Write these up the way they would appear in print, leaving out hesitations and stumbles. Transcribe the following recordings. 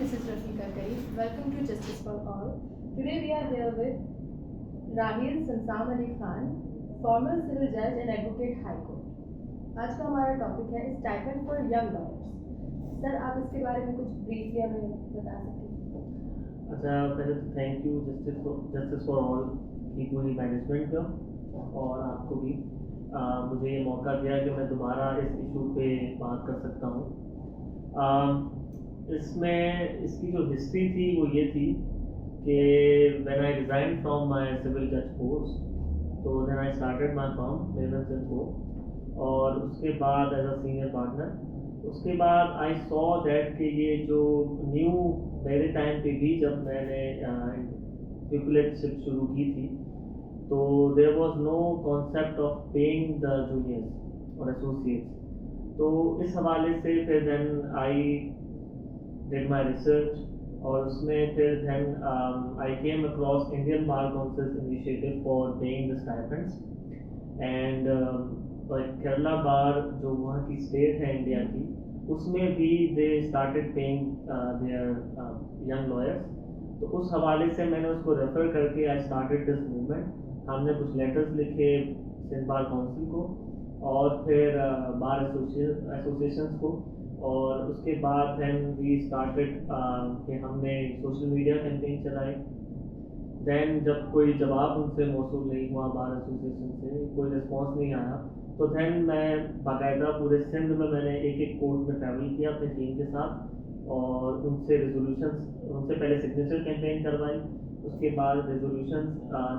this is Rafika Karim. Welcome to Justice for All. Today we are here with Rahil Sansam Ali Khan, former civil judge and advocate High Court. आज का हमारा topic है stipend for young lawyers. Sir, आप इसके बारे में कुछ briefly हमें बता सकते हैं? अच्छा, पहले तो thank you justice for all की पूरी मैनेजमेंट का और आपको भी मुझे ये मौका दिया कि मैं दोबारा इस इशू पे बात कर सकता हूँ. इसमें इसकी जो हिस्ट्री थी वो ये थी कि when I resign from my civil जज पोस्ट, तो then I started my firm मेवन सिंह को, और उसके बाद एज अ सीनियर पार्टनर. उसके बाद आई सॉ दैट कि ये जो न्यू मेरे टाइम पे भी जब मैंने पीपलेटशिप शुरू की थी, तो there was no concept of paying the juniors और एसोसिएट्स. तो इस हवाले से फिर then I did my research, और उसमें फिर then I came across Indian bar council initiative for paying the stipends. And Kerala bar जो वहाँ की स्टेट है इंडिया की, उसमें भी they started paying their young lawyers. तो उस हवाले से मैंने उसको रेफर करके आई स्टार्टेड दिस मूवमेंट. हमने कुछ लेटर्स लिखे सिंध बार काउंसिल को और फिर बार एसोसिएशंस को, और उसके बाद देन वी स्टार्टेड कि हमने सोशल मीडिया कैंपेन चलाई. देन जब कोई जवाब उनसे मौसूल नहीं हुआ बार एसोसिएशन से, कोई रिस्पॉन्स नहीं आया, तो देन मैं बाकायदा पूरे सिंध में मैंने एक कोर्ट में ट्रैवल किया अपनी टीम के साथ, और उनसे पहले सिग्नेचर कैंपेन करवाई. उसके बाद रेजोल्यूशंस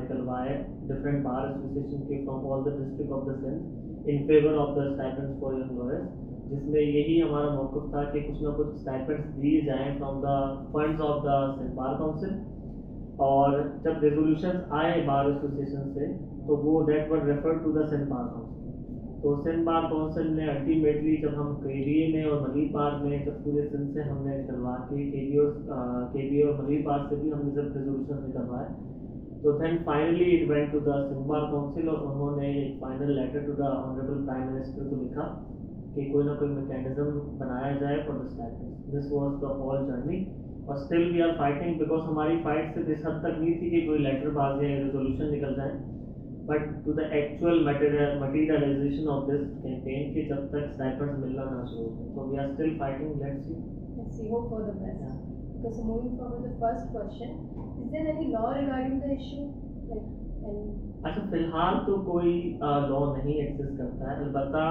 निकलवाए डिफरेंट बार एसोसिएशन के from all the district of the Sindh in favour of the stipends for young lawyers, जिसमें यही हमारा मौक़िफ़ था कि कुछ ना कुछ स्टाइपेंड्स दिए जाएं from the funds of the Sindh bar council. और जब रेजोल्यूशंस आए बार एसोसिएशन से, तो वो that were refer to the Sindh bar council. तो सिंध बार काउंसिल ने अल्टीमेटली जब हम केबीए में और मलीर बार में जब पूरे सिंध से हमने निकलवा के केबीए और मलीर बार से भी हमने जब रेजोल्यूशन निकलवाए, तो then finally it went to the Sindh bar council, और उन्होंने एक final letter to the honourable prime minister को लिखा कि कोई ना कोई मैकेनिज्म बनाया जाए for the stipends. This was the whole journey, और still we are fighting, because हमारी फाइट सिर्फ इस हद तक नहीं थी कि कोई लेटर पास या रेजोल्यूशन निकल जाए, but to the actual materialisation of this campaign कि जब तक स्टाइपेंड्स मिलना ना शुरू हो. तो we are still fighting. Let's see, hope for the best. Because moving forward, the first question, is there any law regarding the issue, like any? अच्छा, फिलहाल तो कोई लॉ नहीं एग्जिस्ट करता है. अलबत्ता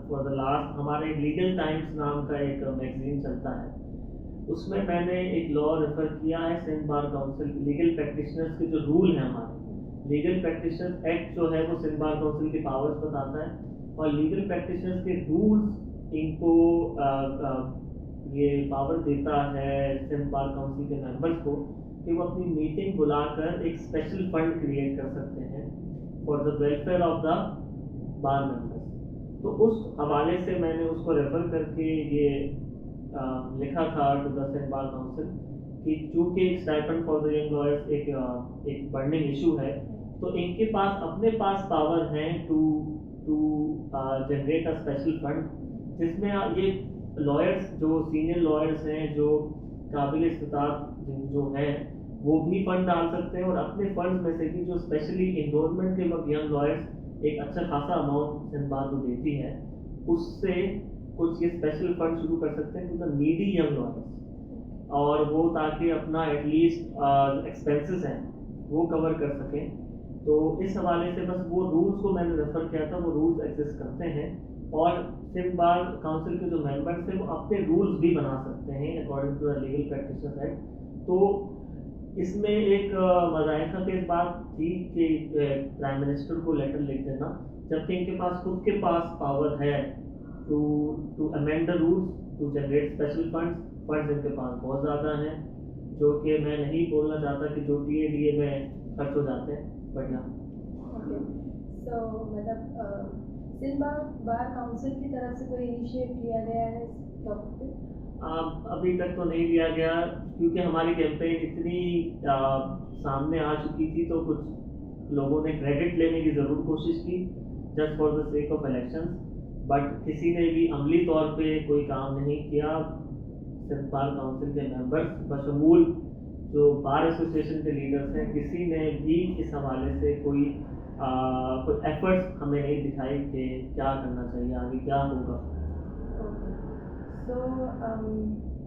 फॉर द लास्ट हमारे लीगल टाइम्स नाम का एक मैगजीन चलता है, उसमें मैंने एक लॉ रेफर किया है Sindh bar council legal practitioners के जो रूल हैं. हमारे लीगल प्रैक्टिशनर्स एक्ट जो है वो सिंध बार काउंसिल के पावर्स बताता है, और लीगल प्रैक्टिशनर्स के रूल्स इनको ये पावर देता है सिंध बार काउंसिल के मेंबर्स को कि वो अपनी मीटिंग बुलाकर एक स्पेशल फंड क्रिएट कर सकते हैं for the welfare of the bar members. तो उस हवाले से मैंने उसको रेफर करके ये लिखा था to the Sindh bar council कि चूँकि stipend for the young lawyers एक बर्निंग इशू है, तो इनके पास अपने पास पावर है to generate a special fund, जिसमें ये लॉयर्स जो सीनियर लॉयर्स हैं जो काबिल इस्ताद जो हैं वो भी फंड डाल सकते हैं, और अपने फंड में से भी जो स्पेशली इनरोलमेंट के वक्त यंग लॉयर्स एक अच्छा खासा अमाउंट सिंध बार को देती है, उससे कुछ ये स्पेशल फंड शुरू कर सकते हैं to the needy young lawyers, और वो ताकि अपना एटलीस्ट एक्सपेंसेस हैं वो कवर कर सकें. तो इस हवाले से बस वो रूल्स को मैंने रेफर किया था, वो रूल्स एग्जिस्ट करते हैं, और सिंध बार काउंसिल के जो मेंबर्स हैं वो अपने रूल्स भी बना सकते हैं according to the legal practitioners act. तो इसमें एक मज़ाइका की बात थी कि प्राइम मिनिस्टर को लेटर लिख देना, जबकि इनके पास खुद के पास पावर है to amend the rules to generate special funds इनके पास बहुत ज़्यादा हैं, जो कि मैं नहीं बोलना चाहता कि जो टीएडीए में खर्च हो जाते हैं, बट यहाँ ओके. सो मतलब सिंध बार काउंसिल की तरफ से कोई इनिशिएट लिया गया है इस टॉपिक पे? अभी तक तो नहीं लिया गया, क्योंकि हमारी कैंपेन इतनी सामने आ चुकी थी, तो कुछ लोगों ने क्रेडिट लेने की ज़रूर कोशिश की just for the sake of elections, but किसी ने भी अमली तौर पे कोई काम नहीं किया. सिंध बार काउंसिल के मेंबर्स बशमूल जो बार एसोसिएशन के लीडर्स हैं, किसी ने भी इस हवाले से कोई एफर्ट्स हमें नहीं दिखाई कि क्या करना चाहिए, आगे क्या होगा। सो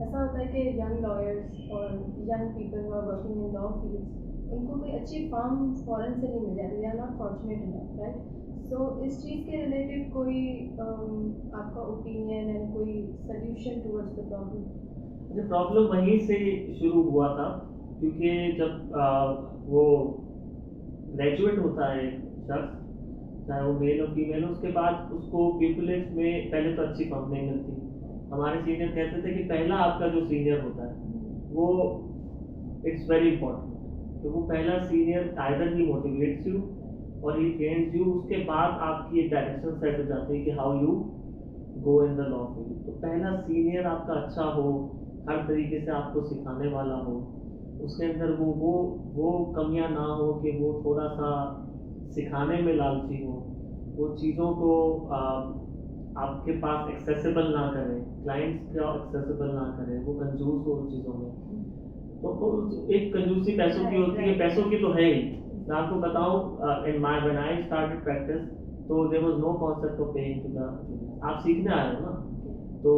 ऐसा होता है कि यंग लॉयर्स और young people who are working in law fields, उनको कोई अच्छी फर्म फॉरेन से नहीं मिल जाती, they are not fortunate enough, right? So इस चीज़ के रिलेटेड कोई आपका ओपिनियन एंड कोई solution towards the problem? Problem वहीं से शुरू हुआ था, क्योंकि जब वो ग्रेजुएट होता है एक शख्स, चाहे वो मेल और फीमेल हो, उसके बाद उसको पीपलेट्स में पहले तो अच्छी फर्म नहीं मिलती। हमारे सीनियर कहते थे कि पहला आपका जो सीनियर होता है वो इट्स वेरी इंपॉर्टेंट, तो वो पहला senior either he motivates you और ही ट्रेन्स यू, उसके बाद आपकी एक डायरेक्शन सेट हो जाती है कि how you go in the law field. तो पहला सीनियर आपका अच्छा हो, हर तरीके से आपको सिखाने वाला हो, उसके अंदर वो कमियां ना हो कि वो थोड़ा सा सिखाने में लालची हो, वो चीज़ों को आपके पास एक्सेसिबल ना करें, क्लाइंट्स का एक्सेसिबल ना करें, वो कंजूस हो उन चीज़ों में। तो एक कंजूसी पैसों की होती है, पैसों की तो है ही। मैं आपको बताऊं, व्हेन आई स्टार्टेड प्रैक्टिस, तो there was no concept of paying to the, आप सीखने आए हो ना, तो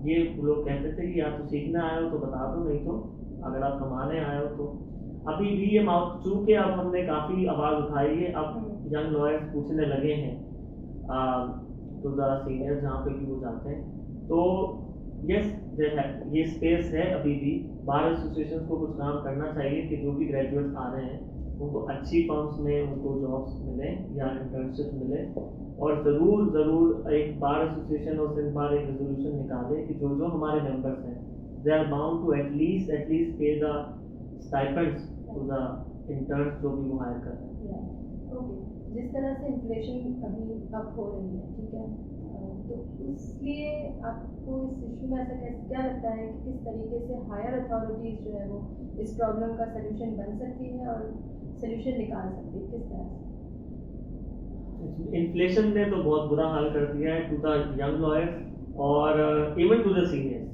ये लोग कहते थे कि या तो सीखने आए हो तो बता दो, नहीं तो अगर आप कमाने आए हो तो। अभी भी ये चूंकि अब हमने काफ़ी आवाज़ उठाई है, अब यंग लॉयर्स पूछने लगे हैं टू द सीनियर जहाँ पे भी वो जाते हैं, तो यस ये स्पेस है अभी भी। बार एसोसिएशन को कुछ काम करना चाहिए कि जो भी ग्रेजुएट्स आ रहे हैं उनको अच्छी फर्म्स में उनको जॉब्स मिले या इंटर्नशिप मिले, और ज़रूर एक बार एसोसिएशन और सिंध बार एक रेजोल्यूशन निकाले कि जो हमारे मेंबर्स हैं they are bound to at least pay the stipends to the interns जो भी वो हायर कर रहे हैं। ओके, जिस तरह से इन्फ्लेशन अभी अप हो रही है, ठीक है, तो इसलिए आपको इस इशू में ऐसा क्या लगता है कि किस तरीके से हायर अथॉरिटीज़ जो है वो इस प्रॉब्लम का सलूशन बन सकती है और सलूशन निकाल सकती है, किस तरह से? इन्फ्लेशन ने तो बहुत बुरा हाल कर दिया है टू द यंग लॉयर्स और इवन टू द सीनियर्स।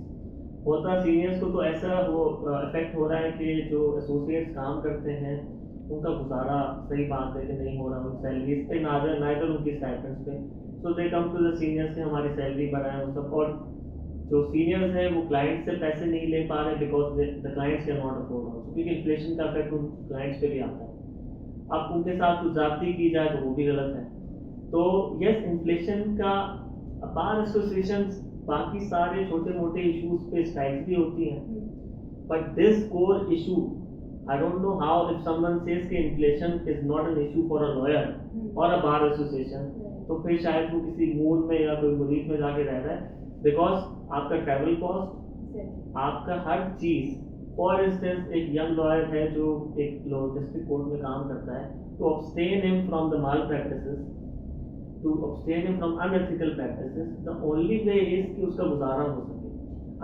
होता सीनियर्स को तो ऐसा वो इफेक्ट हो रहा है कि जो एसोसिएट्स काम करते हैं उनका गुजारा, सही बात है कि नहीं हो रहा, उनकी सैलरीज पे नाइदर उनकी स्टाइपेंड्स पे, सो दे कम टू द सीनियर्स के हमारी सैलरी बढ़ाएं वो सब। और जो सीनियर्स हैं वो क्लाइंट से पैसे नहीं ले पा रहे because the clients can not afford also, क्योंकि इन्फ्लेशन का इफेक्ट उन क्लाइंट्स पे भी आता है। अब उनके साथ कुछ ज्यादती की जाए तो वो भी गलत है। तो यस, इन्फ्लेशन का बार एसोसिएशन बाकी सारे छोटे मोटे इश्यूज पे स्ट्राइक्स भी होती हैं, but this core issue I don't know how if someone says कि inflation is not an issue for a lawyer or a bar association, तो फिर शायद वो किसी मूड में या कोई मुरीद में जाके रह रहा है, बिकॉज आपका ट्रैवल कॉस्ट, आपका हर चीज़। फॉर इंस्टेंस एक यंग लॉयर है जो एक डिस्ट्रिक्ट कोर्ट में काम करता है, तो abstain him from the malpractices, to abstain him from unethical practices, the only way is कि उसका गुजारा हो सके।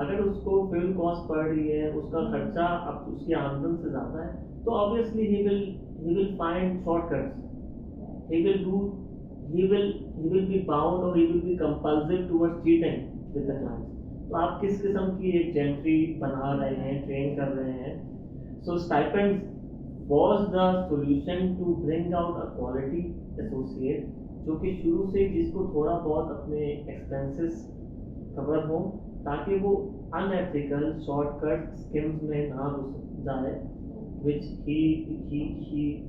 अगर उसको फ्यूल कॉस्ट पड़ रही है, उसका खर्चा अब उसकी आमदन से ज़्यादा है, तो obviously he will find shortcuts, he will be bound or he will be compulsive towards cheating with the clients। तो आप किस किस्म की एक जेंट्री बना रहे हैं, ट्रेन कर रहे हैं। सो stipends was the solution to bring out a quality associate, जो कि शुरू से जिसको थोड़ा बहुत अपने एक्सपेंसेस कवर हो, ताकि वो अनएथिकल शॉर्टकट स्कीम्स में ना घुस जाए, विच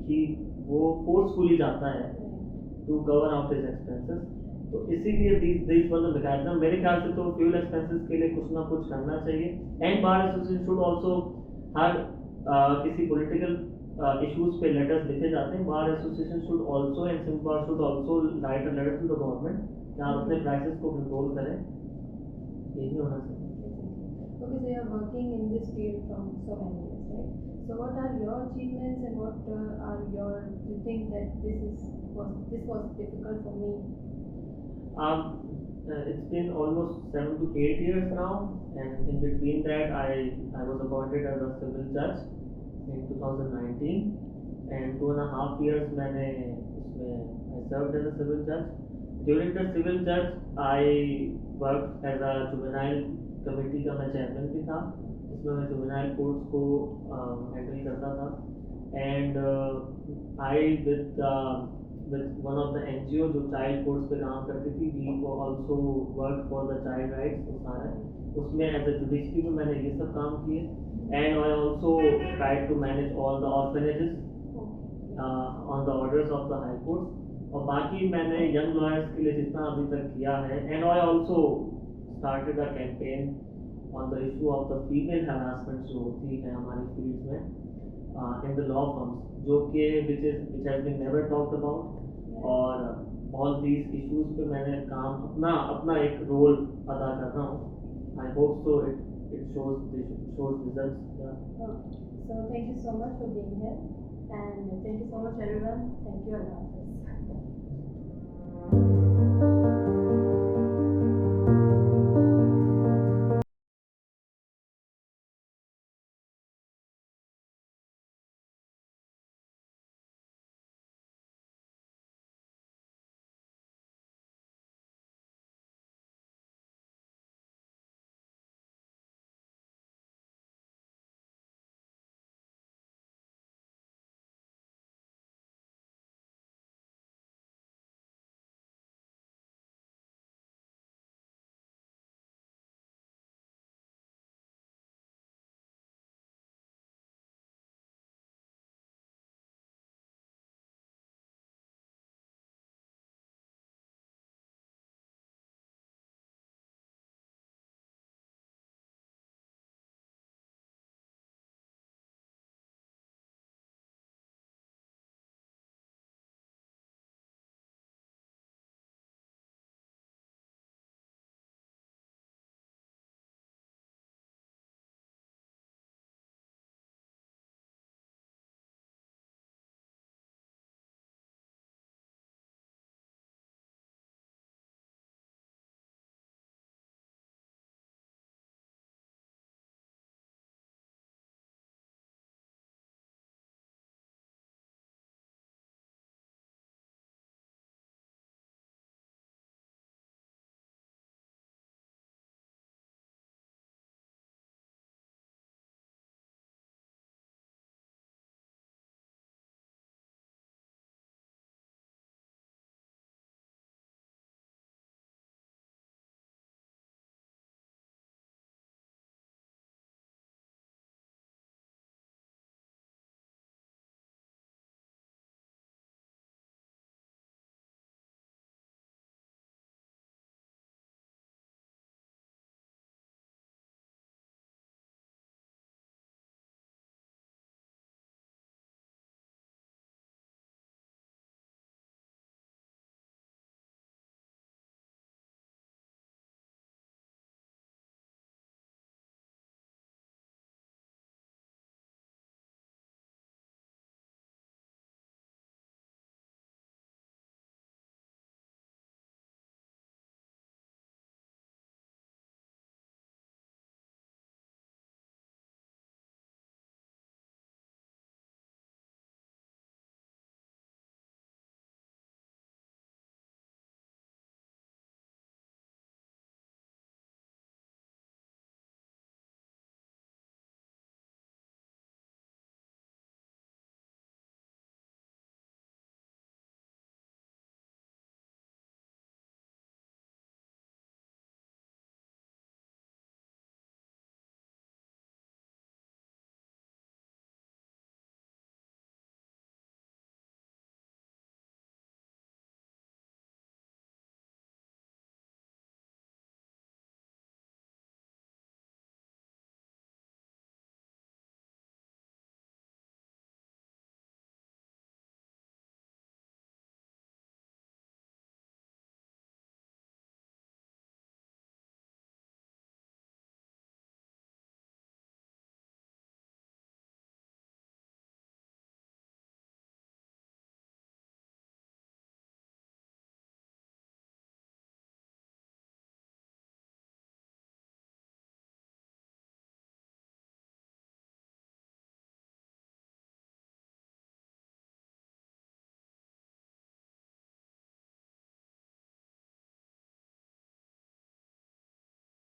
ही वो फोर्सफुली जाता है to cover out his expenses. तो इसीलिए दिस वाज द मैकेनिज्म। मेरे ख्याल से तो फ्यूल एक्सपेंसेस के लिए कुछ ना कुछ करना चाहिए, and bar association should also हर किसी पॉलिटिकल इश्यूज पे लेटर्स लिखे जाते हैं, bar association should also and Sindh bar should also write a letter to the government कि आप अपने प्राइसेस को कंट्रोल करें। यही होना चाहिए। Okay, so you are working in this field from so many years, right? So what are your achievements and what are you think that this was difficult for me? It's been almost 7 to 8 years now, and in between that I was appointed as a civil judge in 2019, and 2.5 years मैंने उसमें I served as a civil judge। During the civil judge, I worked as a juvenile committee का मैं chairman भी था, जिसमें मैं juvenile courts को handle करता था. And I with one of the NGO जो चाइल्ड कोर्ट्स पे काम करती थी, we also worked for the child rights वो सारा, उसमें एज अ जुडिशरी में मैंने ये सब काम किए. And I also tried to manage all the orphanages on the orders of the high courts. और बाकी मैंने यंग लॉयर्स के लिए जितना अभी तक किया है. And I also started a campaign on the issue of the female harassment जो होती है हमारी फील्ड में इन द लॉ फर्म्स, जो कि which has been never talked about. और ऑल दीज इश्यूज पे मैंने काम अपना एक रोल अदा कर रहा हूँ. I hope so it shows results. So thank you so much for being here, and thank you so much everyone. Thank you, Allah Hafiz.